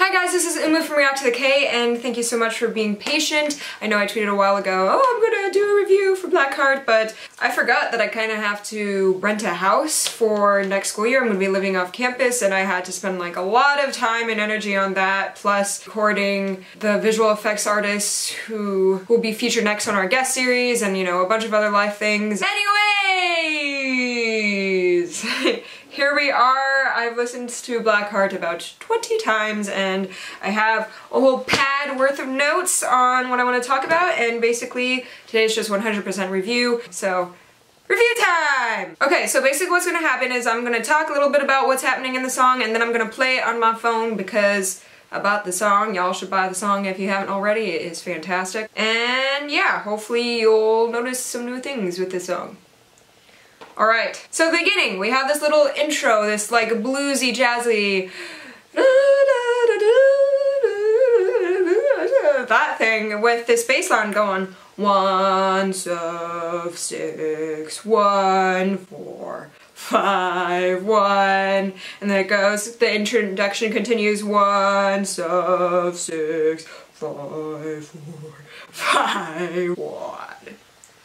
Hi guys, this is UNB from React to the K, and thank you so much for being patient. I know I tweeted a while ago, oh, I'm gonna do a review for Blackheart, but I forgot that I kind of have to rent a house for next school year. I'm gonna be living off campus, and I had to spend like a lot of time and energy on that, plus recording the visual effects artists who will be featured next on our guest series, and you know, a bunch of other life things. Anyways! Here we are. I've listened to Blackheart about 20 times and I have a whole pad worth of notes on what I want to talk about, and basically today's just 100% review, so review time! Okay, so basically what's going to happen is I'm going to talk a little bit about what's happening in the song, and then I'm going to play it on my phone because about the song. Y'all should buy the song if you haven't already. It is fantastic. And yeah, hopefully you'll notice some new things with this song. Alright, so the beginning, we have this little intro, this like bluesy, jazzy that thing with this bass line going 1 sub 6 1 4 5 1, and then it goes, the introduction continues 1 sub 6 5 4 5 1.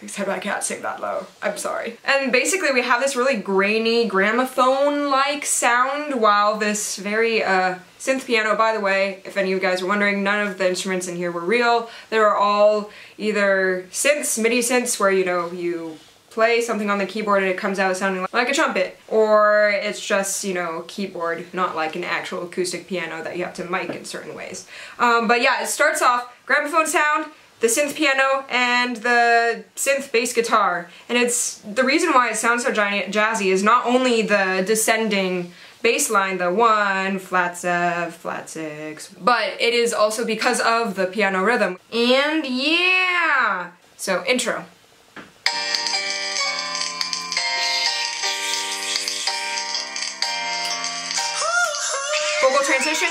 Except I can't sing that low. I'm sorry. And basically we have this really grainy, gramophone-like sound while this very synth piano, by the way, if any of you guys are wondering, none of the instruments in here were real. They were all either synths, MIDI synths, where you know, you play something on the keyboard and it comes out sounding like a trumpet, or it's just, you know, keyboard, not like an actual acoustic piano that you have to mic in certain ways. But yeah, it starts off gramophone sound, the synth piano, and the synth bass guitar. And it's the reason why it sounds so jazzy is not only the descending bass line, the 1 flat 7 flat 6, but it is also because of the piano rhythm. And yeah! So, intro. Vocal transition.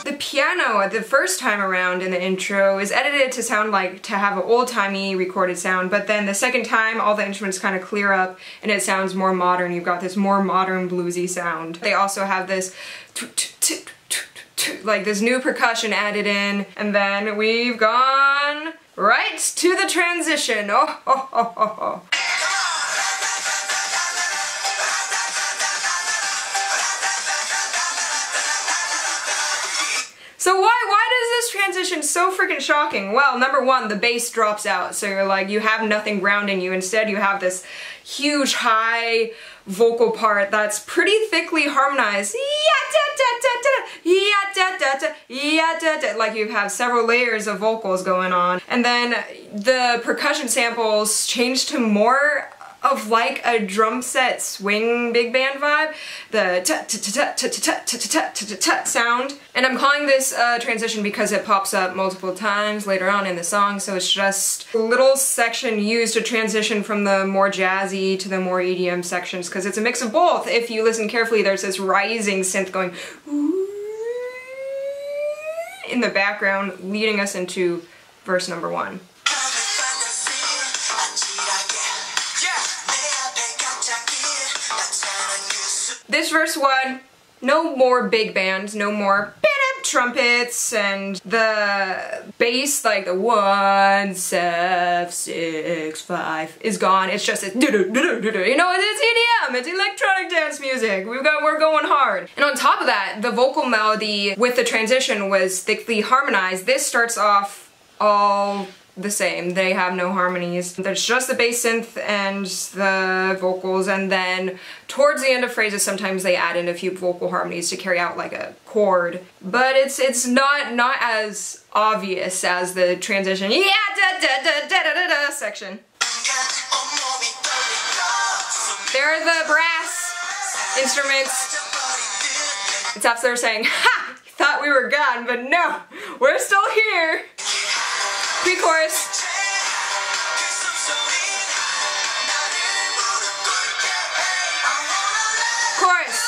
The piano, the first time around in the intro, is edited to sound like, to have an old-timey recorded sound, but then the second time all the instruments kind of clear up and it sounds more modern. You've got this more modern bluesy sound. They also have this like this new percussion added in, and then we've gone right to the transition. Oh, oh, oh, oh, oh. So why does this transition so freaking shocking? Well, number one, the bass drops out, so you're like, you have nothing grounding you. Instead, you have this huge high vocal part that's pretty thickly harmonized. Like you have several layers of vocals going on. And then the percussion samples change to more of like a drum set swing big band vibe, the sound. And I'm calling this transition because it pops up multiple times later on in the song, so it's just a little section used to transition from the more jazzy to the more EDM sections, because it's a mix of both. If you listen carefully, there's this rising synth going in the background, leading us into verse number 1. This verse 1, no more big bands, no more trumpets, and the bass, like the 1 7 6 5 is gone. It's just, you know, it's EDM, it's electronic dance music. We're going hard. And on top of that, the vocal melody with the transition was thickly harmonized. This starts off all the same. They have no harmonies. There's just the bass synth and the vocals, and then towards the end of phrases sometimes they add in a few vocal harmonies to carry out like a chord. But it's not as obvious as the transition section. There are the brass instruments. It's up there saying, ha! You thought we were gone, but no! We're still here! Pre-chorus. Chorus.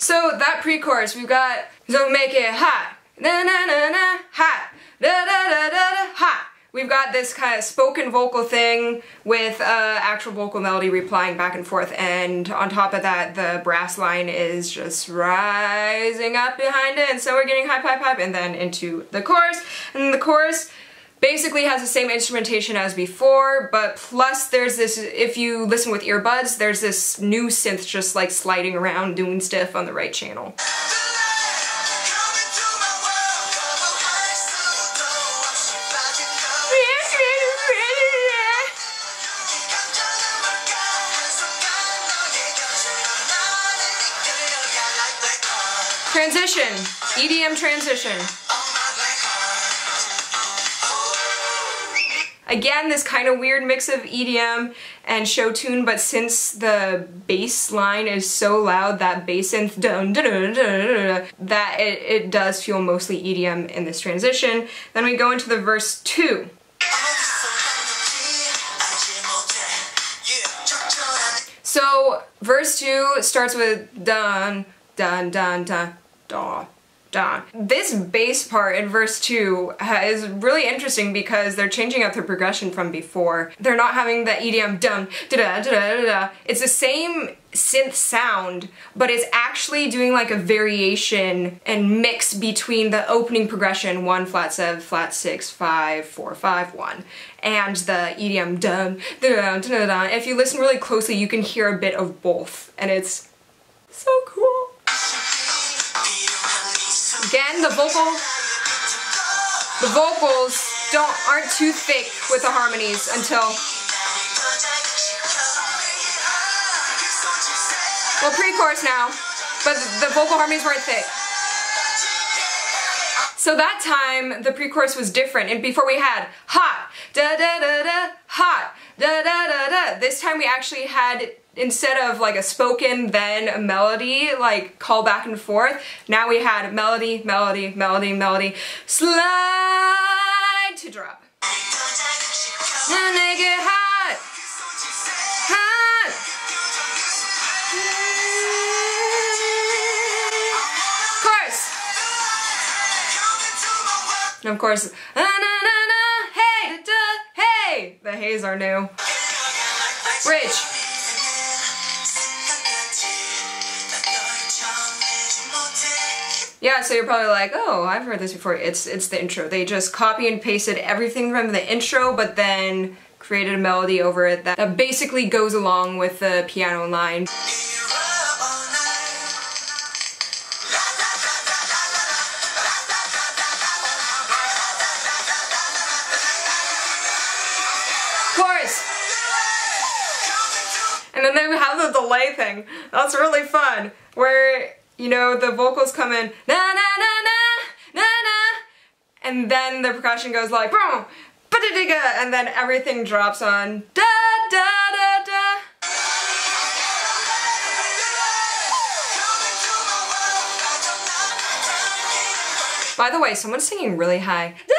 So that pre-chorus, we've got, so make it hot, na na na na, hot, da da da da da, hot, we've got this kind of spoken vocal thing with actual vocal melody replying back and forth, and on top of that the brass line is just rising up behind it, and so we're getting hype, hype, hype, and then into the chorus, and the chorus basically has the same instrumentation as before, but plus there's this, if you listen with earbuds, there's this new synth just like sliding around doing stuff on the right channel. Transition, EDM transition. Again, this kind of weird mix of EDM and show tune, but since the bass line is so loud, that bass synth dun, dun, dun, dun, dun, that it does feel mostly EDM in this transition. Then we go into the verse 2. So verse 2 starts with dun, dun, dun, dun, da, da. This bass part in verse 2 is really interesting because they're changing up the progression from before. They're not having the EDM dun, da, da, da, da, da. It's the same synth sound, but it's actually doing like a variation and mix between the opening progression 1 flat 7 flat 6 5 4 5 1 and the EDM dun, dun, dun, dun, dun. If you listen really closely, you can hear a bit of both, and it's so cool. Again, the vocals aren't too thick with the harmonies until, well, pre-chorus now, but the vocal harmonies weren't thick. So that time the pre-chorus was different, and before we had hot, da da da da, hot, da da da da. This time we actually had, instead of like a spoken then a melody, like call back and forth, now we had melody, melody, melody, melody, slide to drop. And they get hot, hot. Chorus. And of course, na na na na, hey da da, hey. The heys are new. Bridge. Yeah, so you're probably like, oh, I've heard this before. It's the intro. They just copy and pasted everything from the intro, but then created a melody over it that basically goes along with the piano line. Chorus! And then they have the delay thing. That's really fun, where, you know, the vocals come in, na na na na, na na, and then the percussion goes like, boom, ba-da-da-ga, and then everything drops on da da da da. By the way, someone's singing really high. Da,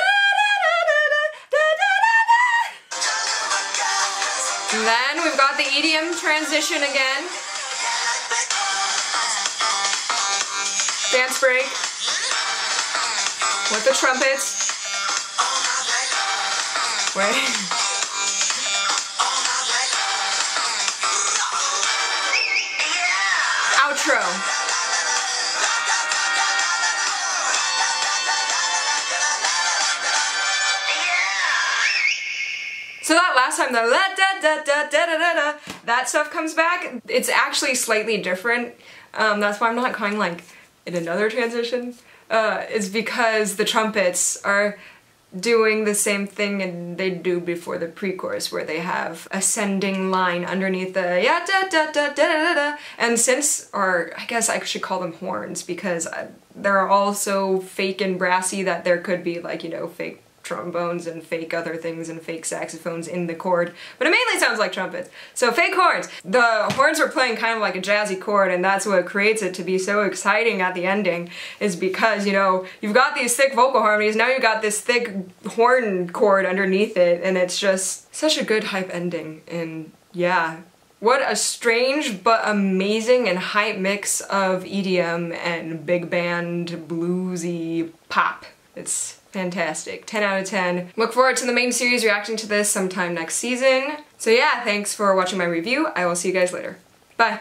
and then we've got the EDM transition again. Dance break with the trumpets. Wait. Outro. So that last time, the la da da da da da da da, that stuff comes back. It's actually slightly different. That's why I'm not calling like it another transition. Is because the trumpets are doing the same thing and they do before the pre-chorus, where they have ascending line underneath the ya da da da da da da. And since, or I guess I should call them horns, because they're all so fake and brassy that there could be like, you know, fake trombones and fake other things and fake saxophones in the chord, but it mainly sounds like trumpets. So fake horns. The horns are playing kind of like a jazzy chord, and that's what creates it to be so exciting at the ending, is because, you know, you've got these thick vocal harmonies, now you've got this thick horn chord underneath it, and it's just such a good hype ending. And yeah, what a strange but amazing and hype mix of EDM and big band bluesy pop. It's fantastic. 10 out of 10. Look forward to the main series reacting to this sometime next season. So yeah, thanks for watching my review. I will see you guys later. Bye.